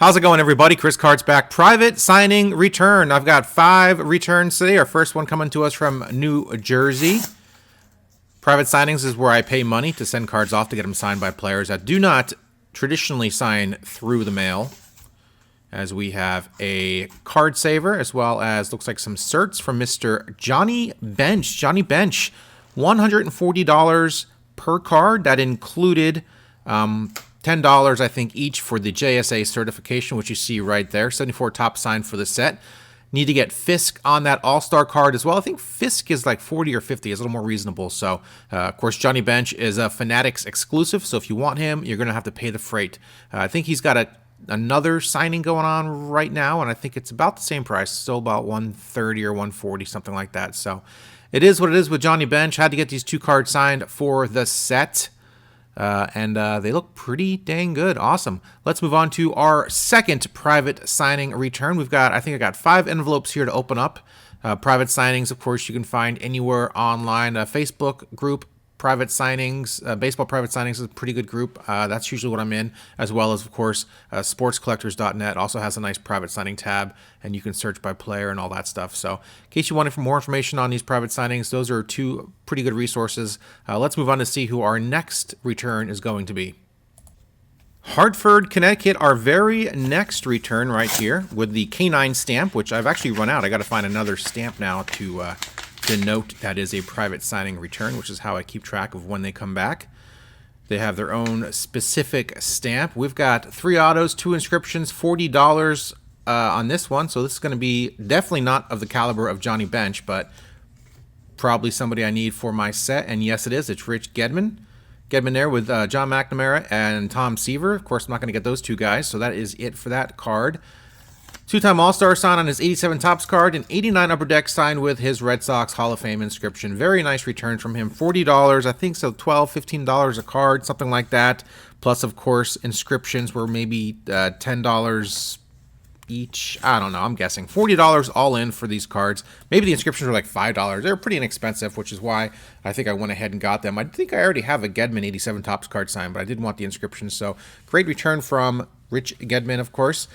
How's it going, everybody? Chris Cards back. Private signing return. I've got 5 returns today. Our first one coming to us from New Jersey. Private signings is where I pay money to send cards off to get them signed by players that do not traditionally sign through the mail. As we have a card saver, as well as looks like some certs from Mr. Johnny Bench. Johnny Bench, $140 per card. That included $10, I think, each for the JSA certification, which you see right there. 74 top sign for the set. Need to get Fisk on that All-Star card as well. I think Fisk is like 40 or 50. It's a little more reasonable. So, of course, Johnny Bench is a Fanatics exclusive. So if you want him, you're going to have to pay the freight. I think he's got another signing going on right now, and I think it's about the same price. Still about 130 or 140, something like that. So it is what it is with Johnny Bench. Had to get these 2 cards signed for the set. And they look pretty dang good. Awesome. Let's move on to our second private signing return. I think I got 5 envelopes here to open up. Private signings, of course, you can find anywhere online. Facebook group, private signings, baseball private signings is a pretty good group. That's usually what I'm in, as well as, of course, sportscollectors.net also has a nice private signing tab, and you can search by player and all that stuff. So in case you wanted more information on these private signings, those are 2 pretty good resources. Let's move on to see who our next return is going to be. Hartford, Connecticut, our very next return right here with the K9 stamp, which I've actually run out. I got to find another stamp now to note that is a private signing return, which is how I keep track of when they come back. They have their own specific stamp. We've got 3 autos, 2 inscriptions, $40 on this one. So this is going to be definitely not of the caliber of Johnny Bench, but probably somebody I need for my set. And yes, it is. It's Rich Gedman. Gedman there with John McNamara and Tom Seaver. Of course, I'm not going to get those 2 guys, so that is it for that card. 2-time All-Star sign on his 87 Topps card, and 89 Upper Deck signed with his Red Sox Hall of Fame inscription. Very nice return from him. $40, I think so, $12, $15 a card, something like that. Plus, of course, inscriptions were maybe $10 each. I don't know, I'm guessing. $40 all in for these cards. Maybe the inscriptions were like $5. They're pretty inexpensive, which is why I think I went ahead and got them. I think I already have a Gedman 87 Topps card signed, but I didn't want the inscriptions. So, great return from Rich Gedman, of course.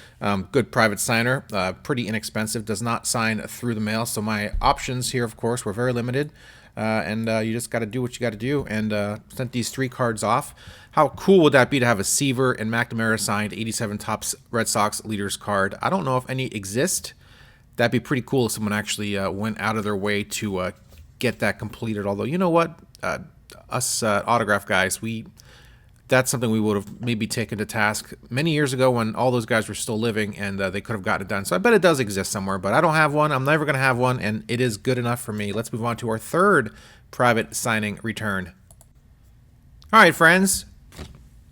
Good private signer. Pretty inexpensive. Does not sign through the mail. So my options here, of course, were very limited. And you just got to do what you got to do. And sent these 3 cards off. How cool would that be to have a Seaver and McNamara signed 87 Topps Red Sox Leaders card? I don't know if any exist. That'd be pretty cool if someone actually went out of their way to get that completed. Although, you know what? Us autograph guys, that's something we would have maybe taken to task many years ago when all those guys were still living, and they could have gotten it done. So I bet it does exist somewhere, but I don't have one. I'm never going to have one, and it is good enough for me. Let's move on to our third private signing return. All right, friends.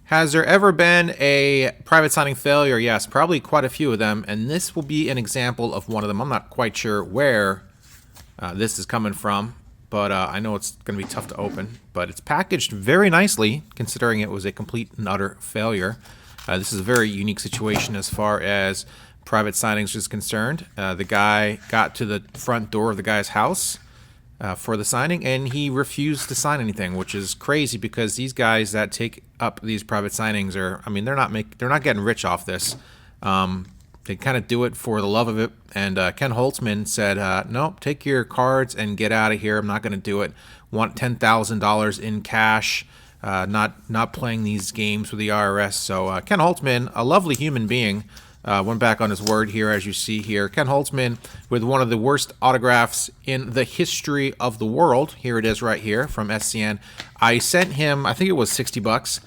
Has there ever been a private signing failure? Yes, probably quite a few of them, and this will be an example of one of them. I'm not quite sure where this is coming from, but I know it's going to be tough to open. But it's packaged very nicely, considering it was a complete and utter failure. This is a very unique situation as far as private signings is concerned. The guy got to the front door of the guy's house for the signing, and he refused to sign anything, which is crazy because these guys that take up these private signings they're not getting rich off this. They kind of do it for the love of it. And Ken Holtzman said, no, take your cards and get out of here. I'm not going to do it. Want $10,000 in cash, not playing these games with the IRS. So Ken Holtzman, a lovely human being, went back on his word here, as you see here. Ken Holtzman with one of the worst autographs in the history of the world. Here it is right here from SCN. I sent him, I think it was $60.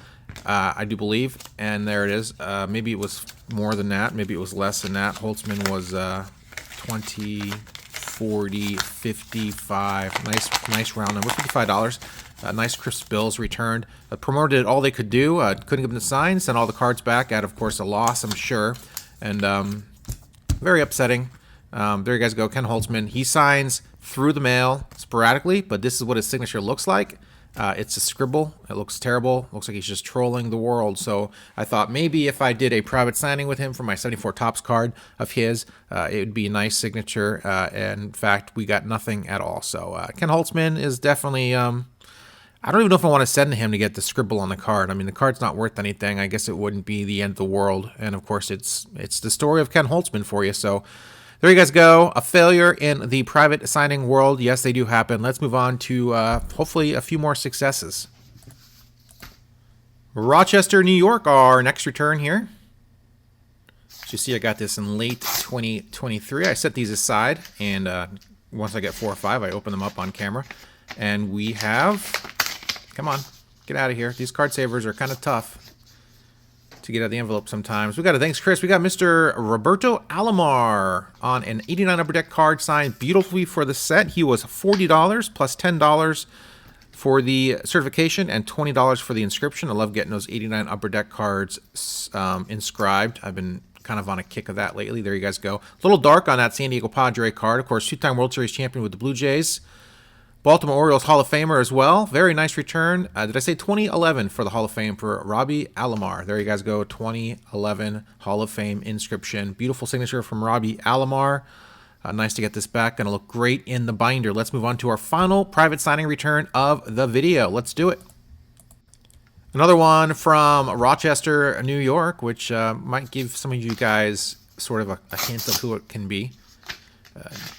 I do believe, and there it is. Maybe it was more than that. Maybe it was less than that. Holtzman was 20, 40, 55. Nice round number. $55. Nice crisp bills returned. Promoted all they could do. Couldn't give them the sign. Sent all the cards back at, of course, a loss, I'm sure. And very upsetting. There you guys go. Ken Holtzman. He signs through the mail sporadically, but this is what his signature looks like. It's a scribble. It looks terrible. Looks like he's just trolling the world. So I thought maybe if I did a private signing with him for my 74 Topps card of his, it would be a nice signature. And in fact, we got nothing at all. So Ken Holtzman is definitely I don't even know if I want to send him to get the scribble on the card. I mean, the card's not worth anything. I guess it wouldn't be the end of the world. And of course, it's the story of Ken Holtzman for you. So there you guys go. A failure in the private signing world. Yes, they do happen. Let's move on to hopefully a few more successes. Rochester, New York, our next return here. As you see, I got this in late 2023. I set these aside, and once I get 4 or 5, I open them up on camera. And we have, come on, get out of here. These card savers are kind of tough to get out of the envelope sometimes. We got a thanks, Chris. We got Mr. Roberto Alomar on an 89 Upper Deck card signed beautifully for the set. He was $40 plus $10 for the certification and $20 for the inscription. I love getting those 89 Upper Deck cards inscribed. I've been kind of on a kick of that lately. There you guys go. A little dark on that San Diego Padre card. Of course, 2-time World Series champion with the Blue Jays. Baltimore Orioles Hall of Famer as well. Very nice return. Did I say 2011 for the Hall of Fame for Robbie Alomar? There you guys go. 2011 Hall of Fame inscription. Beautiful signature from Robbie Alomar. Nice to get this back. Going to look great in the binder. Let's move on to our final private signing return of the video. Let's do it. Another one from Rochester, New York, which might give some of you guys sort of a hint of who it can be.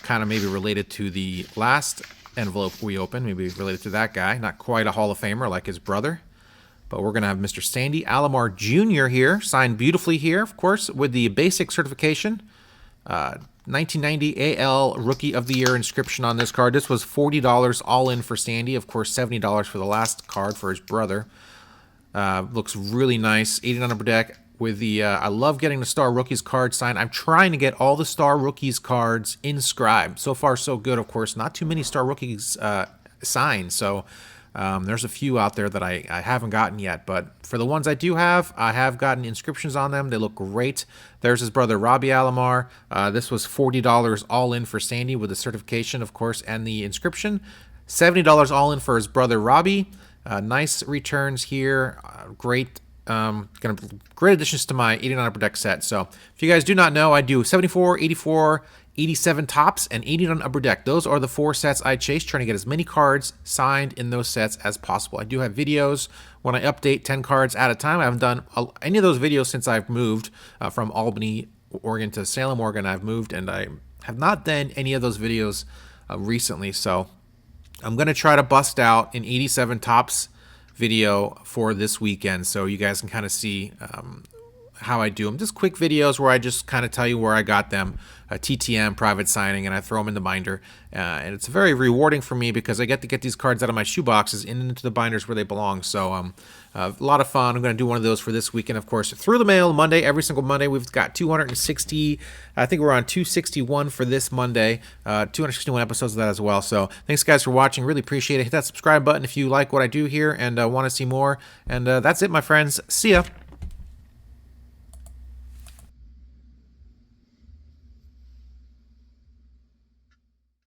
Kind of maybe related to the last envelope we opened. Maybe related to that guy. Not quite a Hall of Famer like his brother. But we're going to have Mr. Sandy Alomar Jr. here. Signed beautifully here, of course, with the basic certification. 1990 AL Rookie of the Year inscription on this card. This was $40 all in for Sandy. Of course, $70 for the last card for his brother. Looks really nice. 89 Upper Deck with the... I love getting the Star Rookies card signed. I'm trying to get all the Star Rookies cards inscribed. So far, so good, of course. Not too many Star Rookies signed, so... there's a few out there that I haven't gotten yet, but for the ones I do have, I have gotten inscriptions on them. They look great. There's his brother, Robbie Alomar. This was $40 all in for Sandy with the certification, of course, and the inscription. $70 all in for his brother, Robbie. Nice returns here. Great additions to my 89 Upper Deck set. So if you guys do not know, I do 74, 84, 87 tops, and 89 Upper Deck. Those are the 4 sets I chase, trying to get as many cards signed in those sets as possible. I do have videos when I update 10 cards at a time. I haven't done any of those videos since I've moved from Albany, Oregon to Salem, Oregon. I've moved, and I have not done any of those videos recently. So I'm going to try to bust out an 87 tops video for this weekend so you guys can kind of see how I do them. Just quick videos where I just kind of tell you where I got them, a TTM, private signing, and I throw them in the binder. And it's very rewarding for me because I get to get these cards out of my shoe boxes and into the binders where they belong. So a lot of fun. I'm going to do one of those for this weekend, of course. Through the mail, Monday, every single Monday. We've got 260, I think we're on 261 for this Monday. 261 episodes of that as well. So thanks, guys, for watching. Really appreciate it. Hit that subscribe button if you like what I do here and want to see more. And that's it, my friends. See ya.